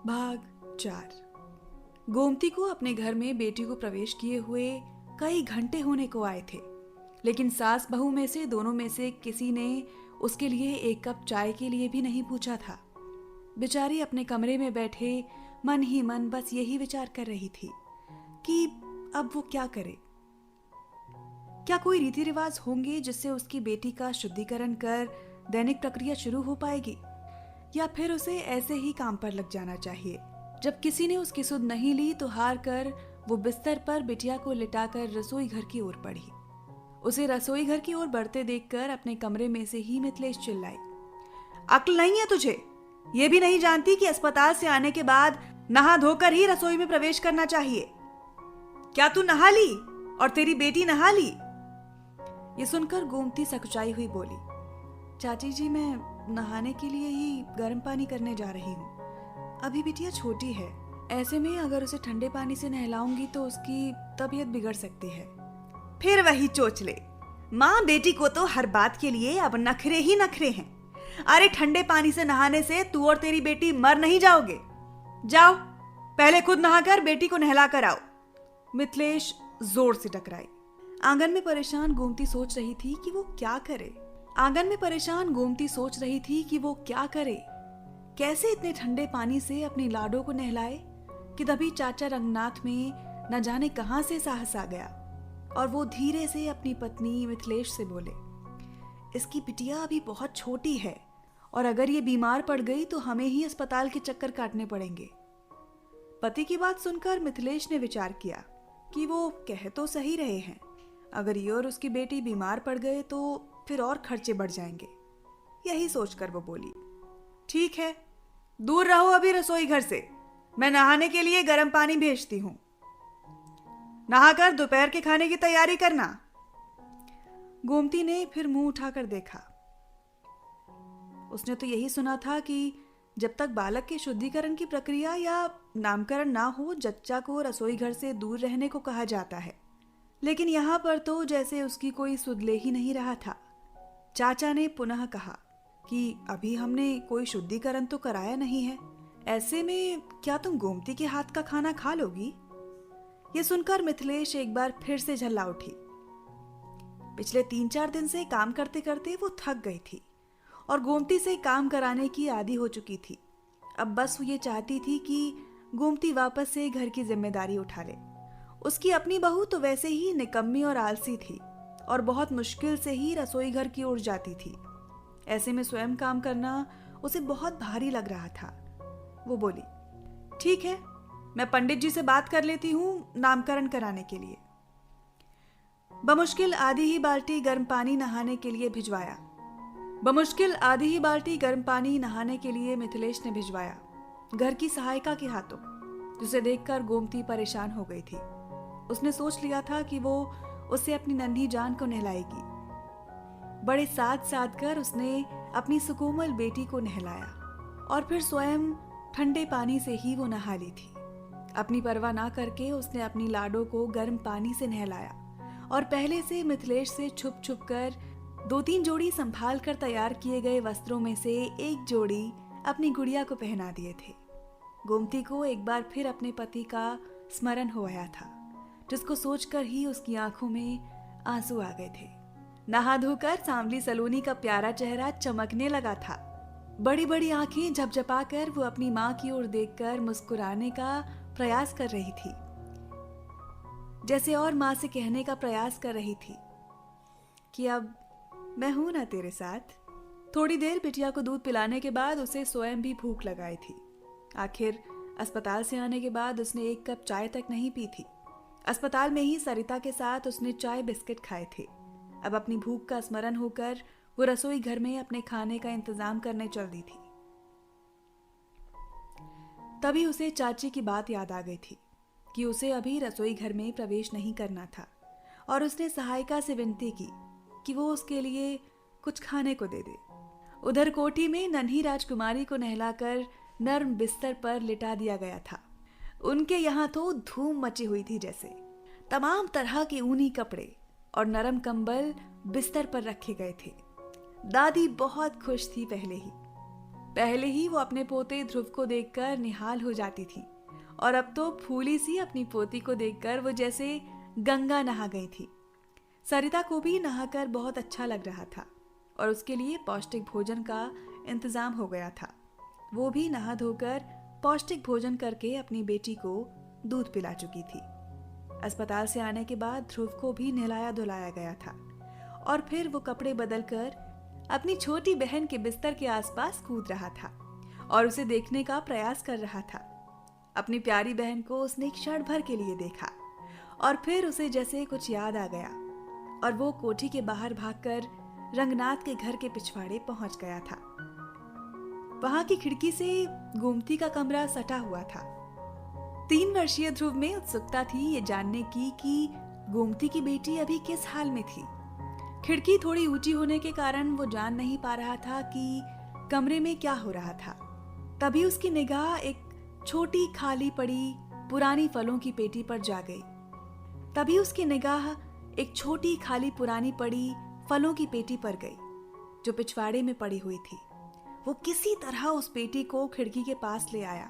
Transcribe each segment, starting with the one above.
भाग 4। गोमती को अपने घर में बेटी को प्रवेश किए हुए कई घंटे होने को आए थे, लेकिन सास बहू में से दोनों में से किसी ने उसके लिए एक कप चाय के लिए भी नहीं पूछा था। बेचारी अपने कमरे में बैठे मन ही मन बस यही विचार कर रही थी कि अब वो क्या करे। क्या कोई रीति रिवाज होंगे जिससे उसकी बेटी का शुद्धिकरण कर दैनिक प्रक्रिया शुरू हो पाएगी, या फिर उसे ऐसे ही काम पर लग जाना चाहिए। जब किसी ने उसकी सुध नहीं ली तो हार कर वो बिस्तर पर बिटिया को लिटाकर रसोई घर की ओर बढ़ी। उसे रसोई घर की ओर बढ़ते देखकर अपने कमरे में से ही मिथिलेश चिल्लाई, अक्ल नहीं है तुझे? ये भी नहीं जानती कि अस्पताल से आने के बाद नहा धोकर ही रसोई में प्रवेश करना चाहिए? क्या तू नहा ली और तेरी बेटी नहा ली? ये सुनकर गोमती सकुचाई हुई बोली, चाची जी मैं नहाने के लिए ही गर्म पानी करने जा रही हूँ। अभी बिटिया छोटी है, ऐसे में अगर उसे ठंडे पानी से नहलाऊंगी तो उसकी तबीयत बिगड़ सकती है। फिर वही चोचले, माँ बेटी को तो हर बात के लिए अब नखरे ही नखरे हैं। अरे ठंडे पानी से नहाने से तू और तेरी बेटी मर नहीं जाओगे। जाओ पहले खुद नहाकर बेटी को नहला कर आओ। मिथिलेश जोर से टकराई। आंगन में परेशान गोमती सोच रही थी कि वो क्या करे। कैसे इतने ठंडे पानी से अपनी लाडो को नहलाए कि तभी चाचा रंगनाथ में न जाने कहां से साहस आ गया और वो धीरे से अपनी पत्नी मिथिलेश से बोले, इसकी बिटिया अभी बहुत छोटी है और अगर ये बीमार पड़ गई तो हमें ही अस्पताल के चक्कर काटने पड़ेंगे। पति की बात सुनकर मिथिलेश ने विचार किया कि वो कह तो सही रहे हैं, अगर ये और उसकी बेटी बीमार पड़ गए तो फिर और खर्चे बढ़ जाएंगे। यही सोचकर वो बोली, ठीक है, दूर रहो अभी रसोई घर से, मैं नहाने के लिए गर्म पानी भेजती हूं। नहाकर दोपहर के खाने की तैयारी करना। गोमती ने फिर मुंह उठाकर देखा। उसने तो यही सुना था कि जब तक बालक के शुद्धिकरण की प्रक्रिया या नामकरण ना हो जच्चा को रसोई घर से दूर रहने को कहा जाता है, लेकिन यहाँ पर तो जैसे उसकी कोई सुध ले ही नहीं रहा था। चाचा ने पुनः कहा कि अभी हमने कोई शुद्धिकरण तो कराया नहीं है, ऐसे में क्या तुम गोमती के हाथ का खाना खा लोगी? ये सुनकर मिथिलेश एक बार फिर से झल्ला उठी। पिछले 3-4 दिन से काम करते करते वो थक गई थी और गोमती से काम कराने की आदी हो चुकी थी। अब बस वो ये चाहती थी कि गोमती वापस से घर की जिम्मेदारी उठा ले। उसकी अपनी बहू तो वैसे ही निकम्मी और आलसी थी और बहुत मुश्किल से ही रसोई घर की ओर जाती थी। ऐसे में स्वयं काम करना उसे बहुत भारी लग रहा था। वो बोली, ठीक है, मैं पंडित जी से बात कर लेती हूँ नामकरण कराने के लिए। बमुश्किल आधी ही बाल्टी गर्म पानी नहाने के लिए मिथिलेश ने भिजवाया, घर की सहायिका के हाथों, जिसे देखकर गोमती परेशान हो गई थी। उसने सोच लिया था कि वो उससे अपनी नन्ही जान को नहलाएगी। बड़े साथ कर उसने अपनी सुकोमल बेटी को नहलाया और फिर स्वयं ठंडे पानी से ही वो नहा ली थी। अपनी परवाह ना करके उसने अपनी लाडो को गर्म पानी से नहलाया और पहले से मिथिलेश से छुप छुप कर 2-3 जोड़ी संभाल कर तैयार किए गए वस्त्रों में से एक जोड़ी अपनी गुड़िया को पहना दिए थे। गोमती को एक बार फिर अपने पति का स्मरण हो आया था, जिसको सोचकर ही उसकी आंखों में आंसू आ गए थे। नहा धोकर सांवली सलोनी का प्यारा चेहरा चमकने लगा था। बड़ी बड़ी आंखें झपझपाकर वो अपनी माँ की ओर देखकर मुस्कुराने का प्रयास कर रही थी, जैसे और माँ से कहने का प्रयास कर रही थी कि अब मैं हूं ना तेरे साथ। थोड़ी देर बिटिया को दूध पिलाने के बाद उसे स्वयं भी भूख लगाई थी। आखिर अस्पताल से आने के बाद उसने एक कप चाय तक नहीं पी थी। अस्पताल में ही सरिता के साथ उसने चाय बिस्किट खाए थे। अब अपनी भूख का स्मरण होकर वो रसोई घर में अपने खाने का इंतजाम करने चल दी थी। तभी उसे चाची की बात याद आ गई थी कि उसे अभी रसोई घर में प्रवेश नहीं करना था और उसने सहायिका से विनती की कि वो उसके लिए कुछ खाने को दे दे। उधर कोठी में नन्ही राजकुमारी को नहलाकर नर्म बिस्तर पर लिटा दिया गया था। उनके यहाँ तो धूम मची हुई थी, जैसे तमाम तरह के ऊनी कपड़े और नरम कंबल बिस्तर पर रखे गए थे। दादी बहुत खुश थी पहले ही। पहले ही वो अपने पोते ध्रुव को देखकर निहाल हो जाती थी और अब तो फूली सी अपनी पोती को देखकर वो जैसे गंगा नहा गई थी। सरिता को भी नहाकर बहुत अच्छा लग रहा था और उसके लिए पौष्टिक भोजन का इंतजाम हो गया था। वो भी नहा धोकर पौष्टिक भोजन करके अपनी बेटी को दूध पिला चुकी थी। अस्पताल से आने के बाद ध्रुव को भी नहलाया धुलाया गया था और फिर वो कपड़े बदलकर अपनी छोटी बहन के बिस्तर के आसपास कूद रहा था और उसे देखने का प्रयास कर रहा था। अपनी प्यारी बहन को उसने क्षण भर के लिए देखा और फिर उसे जैसे कुछ याद आ गया और वो कोठी के बाहर भागकर रंगनाथ के घर के पिछवाड़े पहुंच गया था। वहां की खिड़की से गोमती का कमरा सटा हुआ था। 3 वर्षीय ध्रुव में उत्सुकता थी ये जानने की कि गोमती की बेटी अभी किस हाल में थी। खिड़की थोड़ी ऊंची होने के कारण वो जान नहीं पा रहा था कि कमरे में क्या हो रहा था। तभी उसकी निगाह एक छोटी खाली पड़ी पुरानी फलों की पेटी पर जा गई। तभी उसकी निगाह एक छोटी खाली पुरानी पड़ी फलों की पेटी पर गई जो पिछवाड़े में पड़ी हुई थी। वो किसी तरह उस पेटी को खिड़की के पास ले आया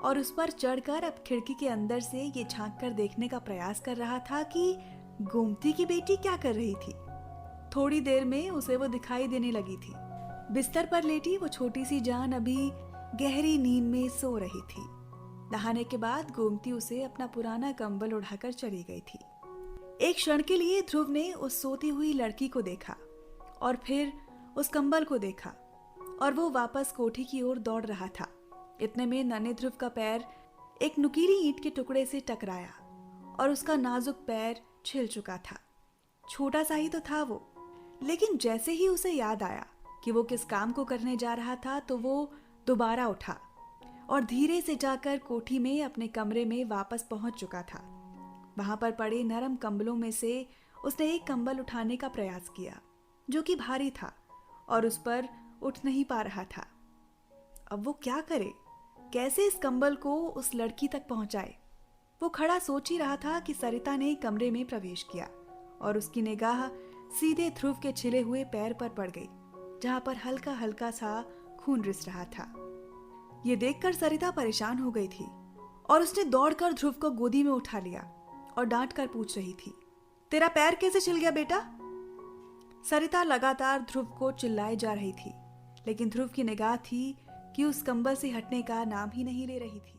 और उस पर चढ़कर अब खिड़की के अंदर से ये झांक कर देखने का प्रयास कर रहा था कि गोमती की बेटी क्या कर रही थी। थोड़ी देर में उसे वो दिखाई देने लगी थी। बिस्तर पर लेटी वो छोटी सी जान अभी गहरी नींद में सो रही थी। नहाने के बाद गोमती उसे अपना पुराना कंबल उड़ाकर चली गई थी। एक क्षण के लिए ध्रुव ने उस सोती हुई लड़की को देखा और फिर उस कंबल को देखा और वो वापस कोठी की ओर दौड़ रहा था। इतने में नन्हे ध्रुव का पैर एक नुकीली ईंट के टुकड़े से टकराया और उसका नाजुक पैर छिल चुका था। छोटा सा ही तो था वो, लेकिन जैसे ही उसे याद आया कि वो किस काम को करने जा रहा था तो वो दोबारा उठा और धीरे से जाकर कोठी में अपने कमरे में वापस पहुंच चुका था। वहां पर पड़े नरम कंबलों में से उसने एक कंबल उठाने का प्रयास किया जो कि भारी था और उस पर उठ नहीं पा रहा था। अब वो क्या करे, कैसे इस कंबल को उस लड़की तक पहुंचाए। वो खड़ा सोच ही रहा था कि सरिता ने कमरे में प्रवेश किया और उसकी निगाह सीधे ध्रुव के छिले हुए पैर पर पड़ गई जहां पर हल्का हल्का सा खून रिस रहा था। ये देखकर सरिता परेशान हो गई थी और उसने दौड़कर ध्रुव को गोदी में उठा लिया और डांट कर पूछ रही थी, तेरा पैर कैसे छिल गया बेटा? सरिता लगातार ध्रुव को चिल्लाए जा रही थी, लेकिन ध्रुव की निगाह थी कि उस कंबल से हटने का नाम ही नहीं ले रही थी।